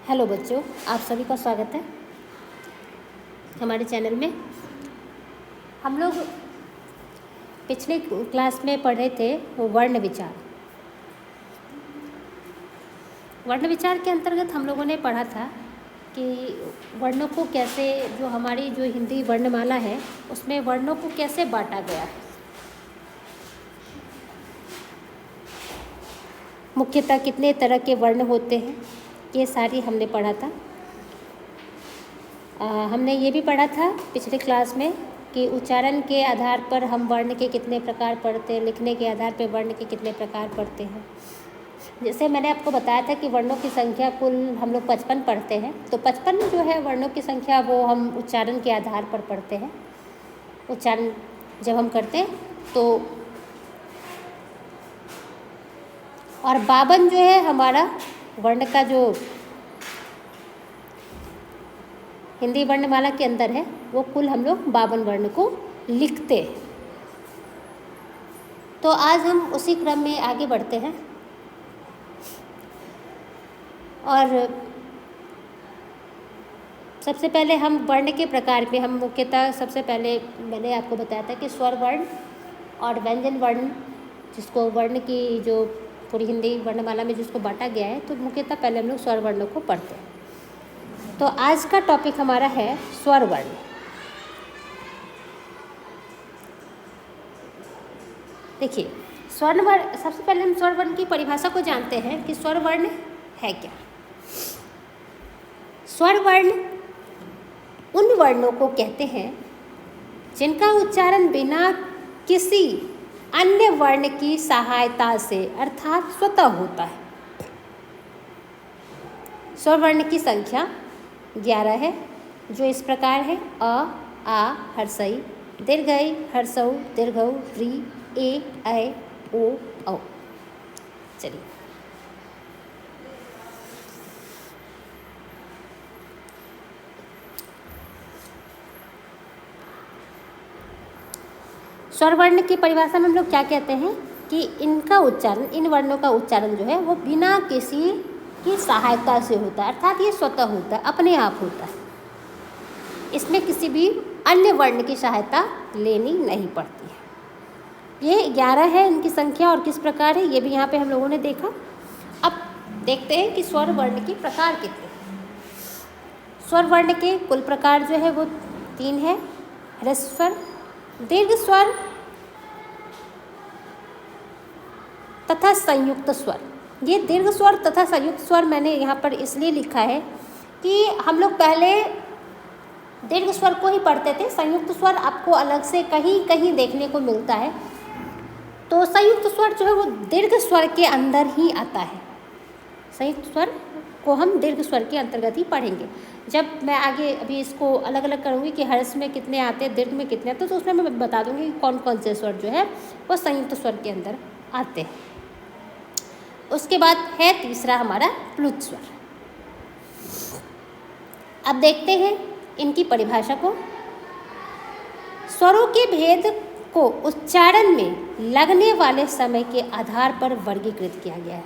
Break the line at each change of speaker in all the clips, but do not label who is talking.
Hello बच्चों, आप सभी का स्वागत है हमारे चैनल में। हम लोग पिछले क्लास में पढ़ रहे थे वर्ण विचार। वर्ण विचार के अंतर्गत हम लोगों ने पढ़ा था कि वर्णों को कैसे, जो हमारी जो हिंदी वर्णमाला है उसमें वर्णों को कैसे बांटा गया है। मुख्यतः कितने तरह के वर्ण होते हैं, ये सारी हमने पढ़ा था। हमने ये भी पढ़ा था पिछले क्लास में कि उच्चारण के आधार पर हम वर्ण के कितने प्रकार पढ़ते हैं, लिखने के आधार पर वर्ण के कितने प्रकार पढ़ते हैं। जैसे मैंने आपको बताया था कि वर्णों की संख्या कुल हम लोग 55 पढ़ते हैं, तो 55 जो है वर्णों की संख्या वो हम उच्चारण के आधार पर पढ़ते हैं। उच्चारण जब हम करते हैं तो, और 52 जो है हमारा वर्ण का जो हिंदी वर्णमाला के अंदर है, वो कुल हम लोग 52 वर्ण को लिखते हैं। तो आज हम उसी क्रम में आगे बढ़ते हैं और सबसे पहले हम वर्ण के प्रकार पे हम मुख्यतः सबसे पहले मैंने आपको बताया था कि स्वर वर्ण और व्यंजन वर्ण, जिसको वर्ण की जो पूरी हिंदी वर्णमाला में जिसको बांटा गया है, तो मुख्यतः पहले हम लोग स्वर वर्णों को पढ़ते हैं। तो आज का टॉपिक हमारा है स्वर वर्ण। देखिए, स्वर वर्ण, सबसे पहले हम स्वर वर्ण की परिभाषा को जानते हैं कि स्वर वर्ण है क्या। स्वर वर्ण उन वर्णों को कहते हैं जिनका उच्चारण बिना किसी अन्य वर्ण की सहायता से अर्थात स्वतः होता है। स्वर वर्ण की संख्या 11 है, जो इस प्रकार है: अ, आ, हर्षई, दीर्घई, हर्षऊ, दीर्घऊ, री, ए, ऐ, ओ, औ। चलिए, स्वर वर्ण की परिभाषा में हम लोग क्या कहते हैं कि इनका उच्चारण, इन वर्णों का उच्चारण जो है वो बिना किसी की सहायता से होता है, अर्थात ये स्वतः होता है, अपने आप होता है। इसमें किसी भी अन्य वर्ण की सहायता लेनी नहीं पड़ती है। ये 11 है इनकी संख्या, और किस प्रकार है ये भी यहाँ पे हम लोगों ने देखा। अब देखते हैं कि स्वर वर्ण के प्रकार कितने हैं। स्वर वर्ण के कुल प्रकार जो है वो 3 है: ह्रस्व स्वर, दीर्घ स्वर तथा संयुक्त स्वर। ये दीर्घ स्वर तथा संयुक्त स्वर मैंने यहाँ पर इसलिए लिखा है कि हम लोग पहले दीर्घ स्वर को ही पढ़ते थे, संयुक्त स्वर आपको अलग से कहीं कहीं देखने को मिलता है। तो संयुक्त स्वर जो है वो दीर्घ स्वर के अंदर ही आता है। संयुक्त स्वर को हम दीर्घ स्वर के अंतर्गत ही पढ़ेंगे। जब मैं आगे अभी इसको अलग अलग करूँगी कि हर्ष में कितने आते हैं, दीर्घ में कितने आते हैं, तो उसमें मैं बता दूँगी कि कौन कौन से स्वर जो है वो संयुक्त स्वर के अंदर आते हैं। उसके बाद है तीसरा हमारा प्लुत स्वर। अब देखते हैं इनकी परिभाषा को। स्वरों के भेद को उच्चारण में लगने वाले समय के आधार पर वर्गीकृत किया गया है।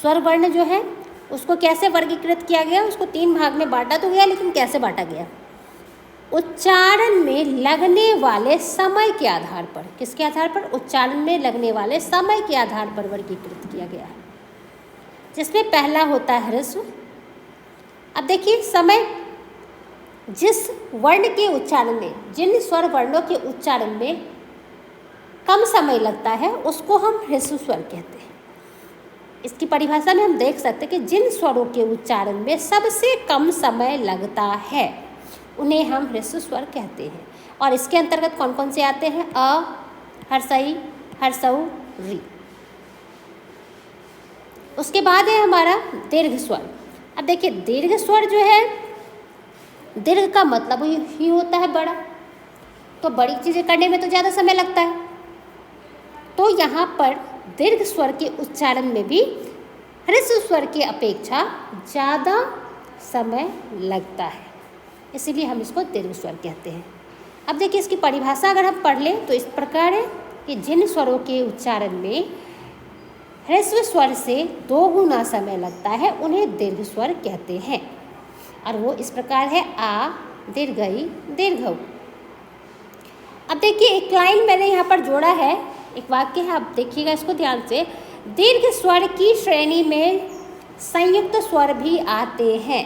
स्वर वर्ण जो है उसको कैसे वर्गीकृत किया गया, उसको 3 भाग में बांटा तो गया, लेकिन कैसे बांटा गया? उच्चारण में लगने वाले समय के आधार पर। किसके आधार पर? उच्चारण में लगने वाले समय के आधार पर वर्गीकृत किया गया है, जिसमें पहला होता है ह्रस्व। अब देखिए, समय जिस वर्ण के उच्चारण में, जिन स्वर वर्णों के उच्चारण में कम समय लगता है उसको हम ह्रस्व स्वर कहते हैं। इसकी परिभाषा में हम देख सकते हैं कि जिन स्वरों के उच्चारण में सबसे कम समय लगता है उन्हें हम ह्रस्व स्वर कहते हैं। और इसके अंतर्गत कौन कौन से आते हैं? अ, हर्षई, हर्षऊ, री। उसके बाद है हमारा दीर्घ स्वर। अब देखिए, दीर्घ स्वर जो है, दीर्घ का मतलब ही होता है बड़ा, तो बड़ी चीज़ें करने में तो ज़्यादा समय लगता है। तो यहाँ पर दीर्घ स्वर के उच्चारण में भी ह्रस्व स्वर की अपेक्षा ज़्यादा समय लगता है, इसीलिए हम इसको दीर्घ स्वर कहते हैं। अब देखिए, इसकी परिभाषा अगर हम पढ़ लें तो इस प्रकार है कि जिन स्वरों के उच्चारण में ह्रस्व स्वर से 2 गुना समय लगता है, उन्हें दीर्घ स्वर कहते हैं। और वो इस प्रकार है आ, दीर्घ ई, दीर्घ ऊ। अब देखिए एक लाइन मैंने यहाँ पर जोड़ा है, एक वाक्य है, आप देखिएगा इसको ध्यान से। दीर्घ स्वर की श्रेणी में संयुक्त स्वर भी आते हैं।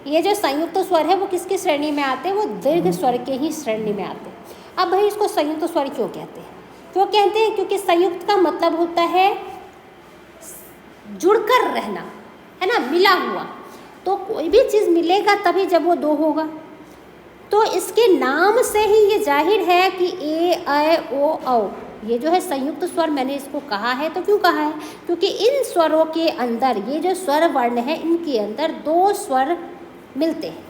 ये जो संयुक्त स्वर है वो किसकी श्रेणी में आते हैं? वो दीर्घ स्वर के ही श्रेणी में आते हैं। अब भाई इसको संयुक्त स्वर क्यों कहते हैं? क्यों कहते हैं? क्योंकि संयुक्त का मतलब होता है जुड़कर रहना, है ना, मिला हुआ। तो कोई भी चीज़ मिलेगा तभी जब वो 2 होगा। तो इसके नाम से ही ये जाहिर है कि ए, ऐ, ओ, औ ये जो है संयुक्त स्वर मैंने इसको कहा है। तो क्यों कहा है? क्योंकि इन स्वरों के अंदर, ये जो स्वर वर्ण है इनके अंदर 2 स्वर मिलते हैं।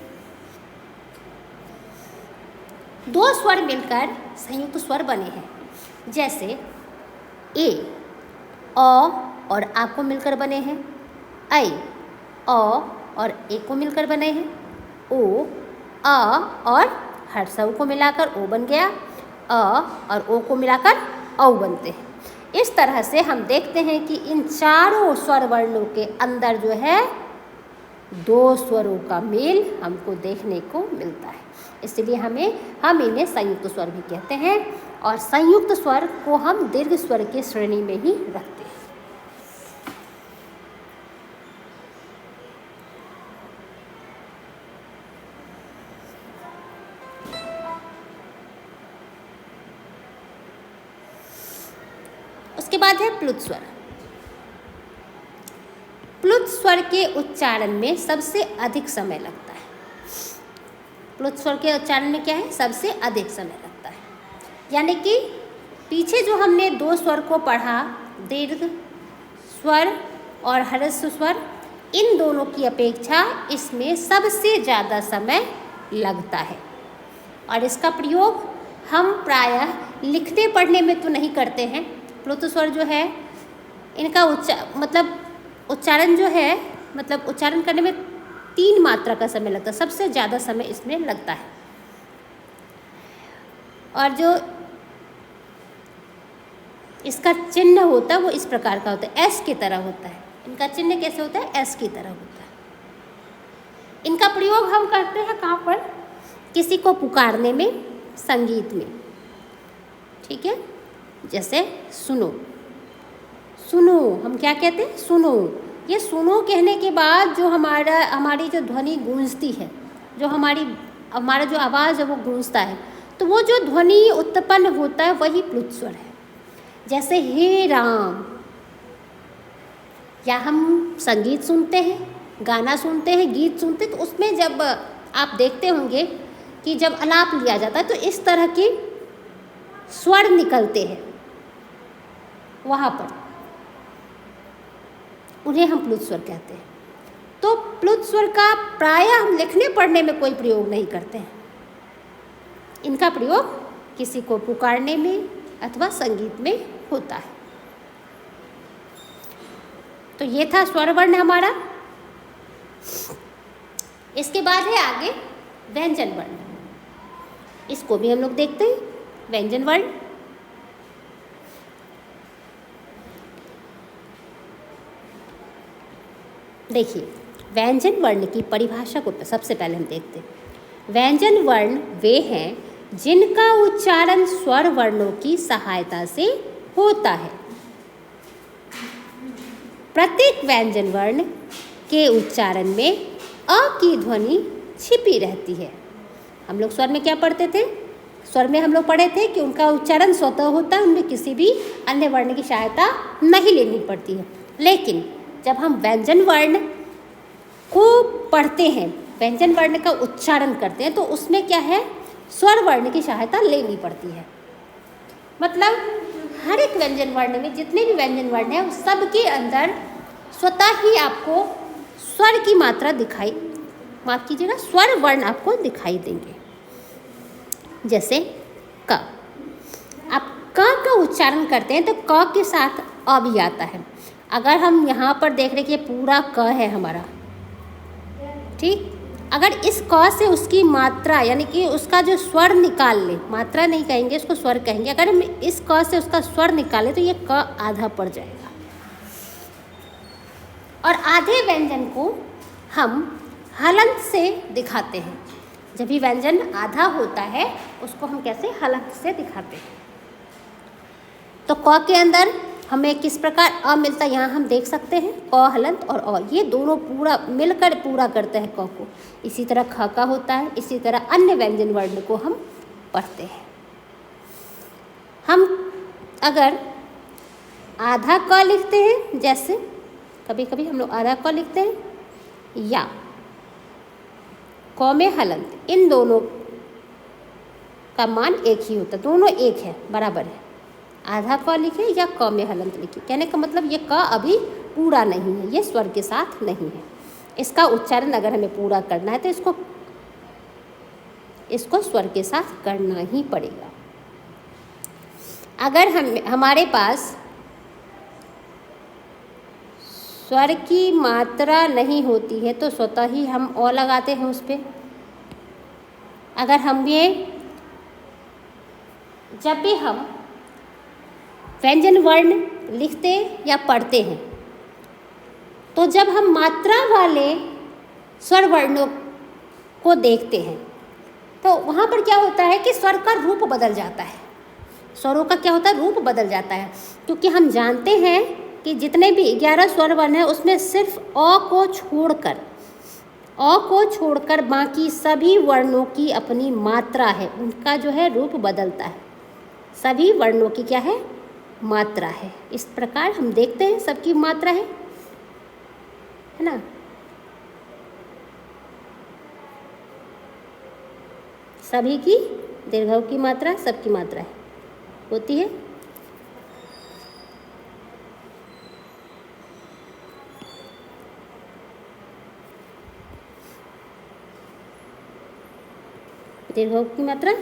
2 स्वर मिलकर संयुक्त स्वर बने हैं। जैसे ए, अ और आ को मिलकर बने हैं, ऐ, अ और ए को मिलकर बने हैं, ओ, आ और हर्षव को मिलाकर ओ बन गया, अ और ओ को मिलाकर औ बनते हैं। इस तरह से हम देखते हैं कि इन चारों स्वर वर्णों के अंदर जो है 2 स्वरों का मेल हमको देखने को मिलता है। इसलिए हम इन्हें संयुक्त स्वर भी कहते हैं। और संयुक्त स्वर को हम दीर्घ स्वर के श्रेणी में ही रखते हैं। उसके बाद है प्लुत स्वर। प्लुत स्वर के उच्चारण में सबसे अधिक समय लगता है। प्लुत स्वर के उच्चारण में क्या है? सबसे अधिक समय लगता है। यानी कि पीछे जो हमने 2 स्वर को पढ़ा, दीर्घ स्वर और ह्रस्व स्वर, इन दोनों की अपेक्षा इसमें सबसे ज़्यादा समय लगता है। और इसका प्रयोग हम प्रायः लिखने पढ़ने में तो नहीं करते हैं। प्लुत स्वर जो है इनका उच्चारण जो है, मतलब उच्चारण करने में 3 मात्रा का समय लगता है, सबसे ज़्यादा समय इसमें लगता है। और जो इसका चिन्ह होता है वो इस प्रकार का होता है, एस की तरह होता है। इनका चिन्ह कैसे होता है? एस की तरह होता है। इनका प्रयोग हम करते हैं कहाँ पर? किसी को पुकारने में, संगीत में। ठीक है, जैसे सुनो, सुनो हम क्या कहते हैं? सुनो। ये सुनो कहने के बाद जो हमारी जो ध्वनि गूंजती है, जो हमारा जो आवाज़ है वो गूंजता है, तो वो जो ध्वनि उत्पन्न होता है वही प्लुत स्वर है। जैसे हे राम, या हम संगीत सुनते हैं, गाना सुनते हैं, गीत सुनते हैं, तो उसमें जब आप देखते होंगे कि जब आलाप लिया जाता है तो इस तरह के स्वर निकलते हैं वहाँ पर, उन्हें हम प्लुत स्वर कहते हैं। तो प्लुत स्वर का प्रायः हम लिखने पढ़ने में कोई प्रयोग नहीं करते हैं। इनका प्रयोग किसी को पुकारने में अथवा संगीत में होता है। तो ये था स्वर वर्ण हमारा। इसके बाद है आगे व्यंजन वर्ण। इसको भी हम लोग देखते हैं। व्यंजन वर्ण देखिए, व्यंजन वर्ण की परिभाषा को सबसे पहले हम देखते हैं। व्यंजन वर्ण वे हैं जिनका उच्चारण स्वर वर्णों की सहायता से होता है। प्रत्येक व्यंजन वर्ण के उच्चारण में अ की ध्वनि छिपी रहती है। हम लोग स्वर में क्या पढ़ते थे? स्वर में हम लोग पढ़े थे कि उनका उच्चारण स्वतः होता है, उनमें किसी भी अन्य वर्ण की सहायता नहीं लेनी पड़ती है। लेकिन जब हम व्यंजन वर्ण को पढ़ते हैं, व्यंजन वर्ण का उच्चारण करते हैं, तो उसमें क्या है? स्वर वर्ण की सहायता लेनी पड़ती है। मतलब हर एक व्यंजन वर्ण में जितने भी व्यंजन वर्ण हैं उस सब के अंदर स्वतः ही आपको स्वर की मात्रा माफ़ कीजिएगा, स्वर वर्ण आपको दिखाई देंगे। जैसे क, आप क का उच्चारण करते हैं तो क के साथ अ भी आता है। अगर हम यहाँ पर देख रहे कि पूरा क है हमारा, ठीक, अगर इस क से उसकी मात्रा यानी कि उसका जो स्वर निकाल ले, मात्रा नहीं कहेंगे उसको, स्वर कहेंगे, अगर हम इस क से उसका स्वर निकालें तो ये क आधा पड़ जाएगा। और आधे व्यंजन को हम हलंत से दिखाते हैं। जब भी व्यंजन आधा होता है उसको हम कैसे हलंत से दिखाते हैं। तो क के अंदर हमें किस प्रकार अ मिलता है यहाँ हम देख सकते हैं। क हलंत और अ ये दोनों पूरा मिलकर पूरा करते हैं क को। इसी तरह ख का होता है, इसी तरह अन्य व्यंजन वर्ण को हम पढ़ते हैं। हम अगर आधा क लिखते हैं, जैसे कभी कभी हम लोग आधा क लिखते हैं, या क में हलंत, इन दोनों का मान एक ही होता है, दोनों एक है, बराबर है। आधा क लिखे या क में हलंत लिखे, कहने का मतलब ये क अभी पूरा नहीं है, ये स्वर के साथ नहीं है। इसका उच्चारण अगर हमें पूरा करना है तो इसको स्वर के साथ करना ही पड़ेगा। अगर हमारे पास स्वर की मात्रा नहीं होती है तो स्वतः ही हम अ लगाते हैं उस पर। अगर हम ये जब भी हम व्यंजन वर्ण लिखते या पढ़ते हैं तो जब हम मात्रा वाले स्वर वर्णों को देखते हैं तो वहाँ पर क्या होता है कि स्वर का रूप बदल जाता है। स्वरों का क्या होता है, रूप बदल जाता है। क्योंकि हम जानते हैं कि जितने भी 11 स्वर वर्ण हैं उसमें सिर्फ अ को छोड़कर बाकी सभी वर्णों की अपनी मात्रा है, उनका जो है रूप बदलता है। सभी वर्णों की क्या है, मात्रा है। इस प्रकार हम देखते हैं सबकी मात्रा है ना। सभी की दीर्घऊ की मात्रा, सबकी मात्रा है होती है। दीर्घऊ की मात्रा,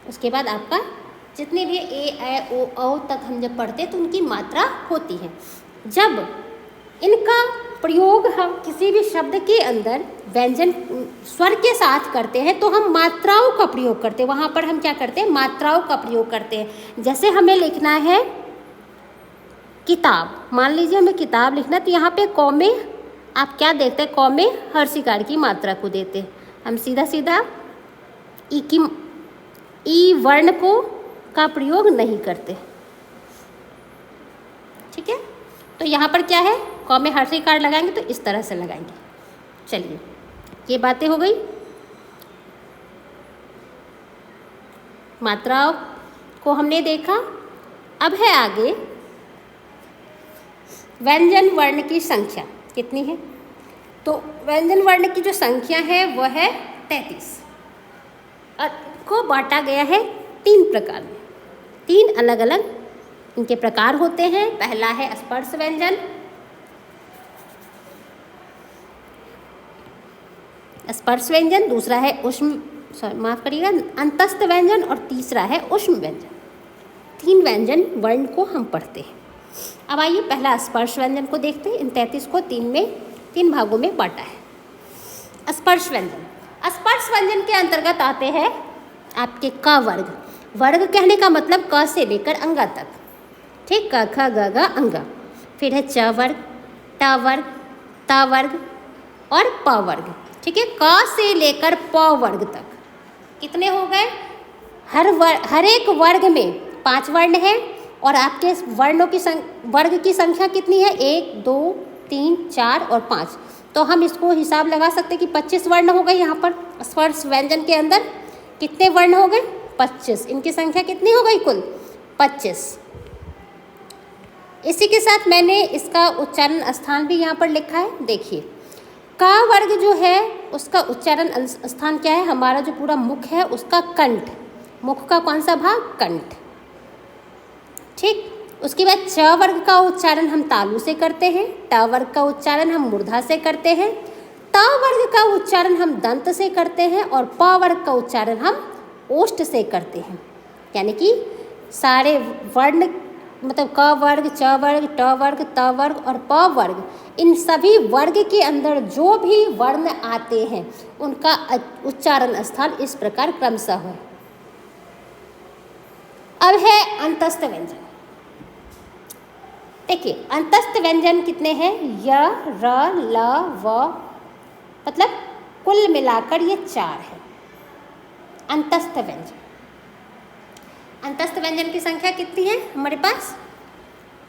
उसके बाद आपका जितने भी ए ऐ ओ औ तक हम जब पढ़ते हैं तो उनकी मात्रा होती है। जब इनका प्रयोग हम किसी भी शब्द के अंदर व्यंजन स्वर के साथ करते हैं तो हम मात्राओं का प्रयोग करते हैं। वहाँ पर हम क्या करते हैं, मात्राओं का प्रयोग करते हैं। जैसे हमें लिखना है किताब, मान लीजिए हमें किताब लिखना है तो यहाँ पे क में आप क्या देखते हैं, क में हर्षिकार की मात्रा को देते हैं। हम सीधा सीधा ई वर्ण का प्रयोग नहीं करते, ठीक है। तो यहाँ पर क्या है, क में हर्षिकार लगाएंगे तो इस तरह से लगाएंगे। चलिए ये बातें हो गई। मात्राओं को हमने देखा। अब है आगे व्यंजन वर्ण की संख्या कितनी है। तो व्यंजन वर्ण की जो संख्या है वह है 33 और को बांटा गया है 3 प्रकार में। 3 अलग अलग इनके प्रकार होते हैं। पहला है स्पर्श व्यंजन, दूसरा है अंतस्थ व्यंजन और तीसरा है ऊष्म व्यंजन। 3 व्यंजन वर्ण को हम पढ़ते हैं। अब आइए पहला स्पर्श व्यंजन को देखते हैं। इन 33 को 3 भागों में बांटा है। स्पर्श व्यंजन के अंतर्गत आते हैं आपके क वर्ग। वर्ग कहने का मतलब क से लेकर अंगा तक, ठीक। क ख ग घ अंगा। फिर है च वर्ग, ट वर्ग, त वर्ग और प वर्ग, ठीक है। क से लेकर प वर्ग तक कितने हो गए। हर एक वर्ग में 5 वर्ण है और आपके वर्णों की वर्ग की संख्या कितनी है, 1 2 3 4 और 5। तो हम इसको हिसाब लगा सकते हैं कि 25 वर्ण हो गए। यहाँ पर स्पर्श व्यंजन के अंदर कितने वर्ण हो गए, 25। इनकी संख्या कितनी हो गई, कुल 25। इसी के साथ मैंने इसका उच्चारण स्थान भी यहाँ पर लिखा है। देखिए का वर्ग जो है उसका उच्चारण स्थान क्या है, हमारा जो पूरा मुख है उसका कंठ, मुख का कौन सा भाग, कंठ, ठीक। उसके बाद च वर्ग का उच्चारण हम तालु से करते हैं, ट वर्ग का उच्चारण हम मूर्धा से करते हैं, त वर्ग का उच्चारण हम दंत से करते हैं और प वर्ग का उच्चारण हम ओष्ठ से करते हैं। यानी कि सारे वर्ण मतलब क वर्ग, च वर्ग, ट वर्ग, त वर्ग और प वर्ग, इन सभी वर्ग के अंदर जो भी वर्ण आते हैं उनका उच्चारण स्थान इस प्रकार क्रमशः है। अब है अंतस्थ व्यंजन। देखिए अंतस्थ व्यंजन कितने हैं, य, र, ल, व, मतलब कुल मिलाकर ये 4 है अंतस्थ व्यंजन। अंतस्थ व्यंजन की संख्या कितनी है हमारे पास,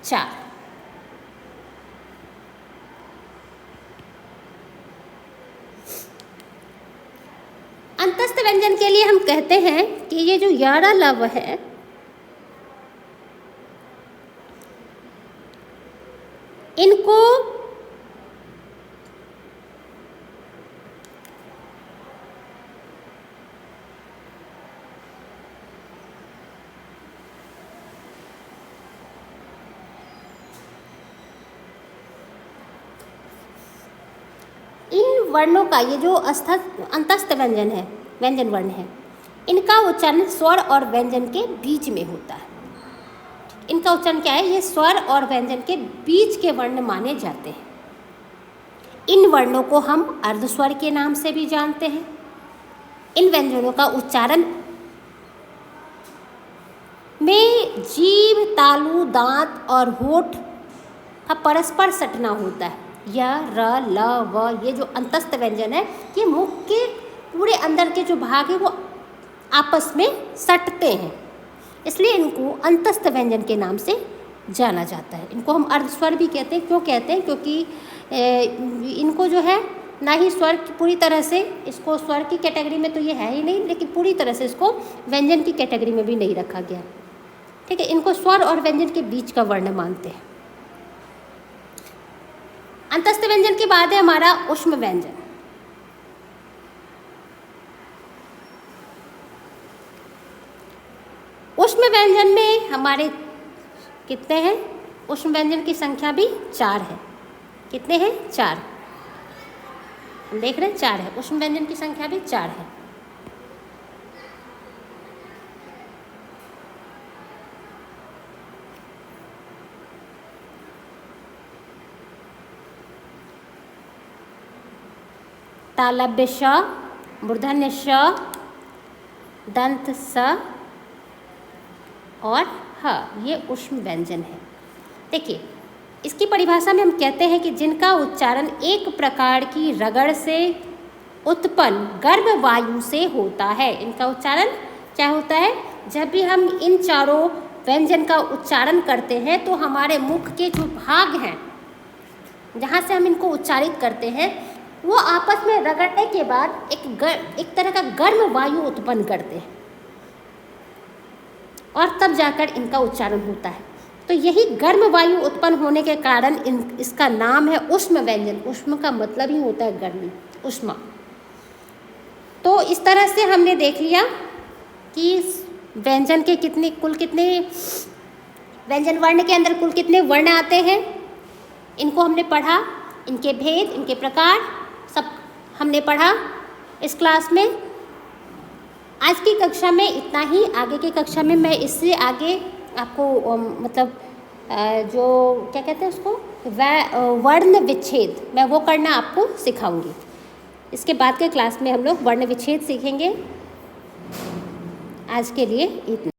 4। अंतस्थ व्यंजन के लिए हम कहते हैं कि ये जो य, र, ल, व है, इनको इन वर्णों का, ये जो अंतस्थ व्यंजन है, व्यंजन वर्ण है, इनका उच्चारण स्वर और व्यंजन के बीच में होता है। इनका उच्चारण क्या है, ये स्वर और व्यंजन के बीच के वर्ण माने जाते हैं। इन वर्णों को हम अर्धस्वर के नाम से भी जानते हैं। इन व्यंजनों का उच्चारण में जीभ, तालु, दांत और होठ का परस्पर सटना होता है। य, र, ल, व, ये जो अंतस्थ व्यंजन है, ये मुख के पूरे अंदर के जो भाग है वो आपस में सटते हैं, इसलिए इनको अंतस्थ व्यंजन के नाम से जाना जाता है। इनको हम अर्धस्वर भी कहते हैं। क्यों कहते हैं, क्योंकि इनको जो है ना ही स्वर पूरी तरह से, इसको स्वर की कैटेगरी में तो ये है ही नहीं, लेकिन पूरी तरह से इसको व्यंजन की कैटेगरी में भी नहीं रखा गया। ठीक है, इनको स्वर और व्यंजन के बीच का वर्ण मानते हैं। अंतस्थ व्यंजन के बाद है हमारा ऊष्म व्यंजन। ऊष्म व्यंजन में हमारे कितने हैं, ऊष्म व्यंजन की संख्या भी 4 है। कितने हैं, 4। हम देख रहे हैं 4 है, ऊष्म व्यंजन की संख्या भी 4 है। तालव्य श, मूर्धन्य श, दंत स और ह, ये ऊष्म व्यंजन है। देखिए इसकी परिभाषा में हम कहते हैं कि जिनका उच्चारण एक प्रकार की रगड़ से उत्पन्न गर्म वायु से होता है। इनका उच्चारण क्या होता है, जब भी हम इन चारों व्यंजन का उच्चारण करते हैं तो हमारे मुख के जो भाग हैं जहाँ से हम इनको उच्चारित करते हैं वो आपस में रगड़ने के बाद एक तरह का गर्म वायु उत्पन्न करते हैं और तब जाकर इनका उच्चारण होता है। तो यही गर्म वायु उत्पन्न होने के कारण इसका नाम है ऊष्म व्यंजन। ऊष्म का मतलब ही होता है गर्मी, ऊष्मा। तो इस तरह से हमने देख लिया कि व्यंजन के कुल कितने व्यंजन वर्ण के अंदर कुल कितने वर्ण आते हैं, इनको हमने पढ़ा, इनके भेद, इनके प्रकार सब हमने पढ़ा इस क्लास में। आज की कक्षा में इतना ही। आगे की कक्षा में मैं इससे आगे आपको मतलब जो क्या कहते हैं उसको वर्ण विच्छेद, मैं वो करना आपको सिखाऊंगी। इसके बाद के क्लास में हम लोग वर्ण विच्छेद सीखेंगे। आज के लिए इतना।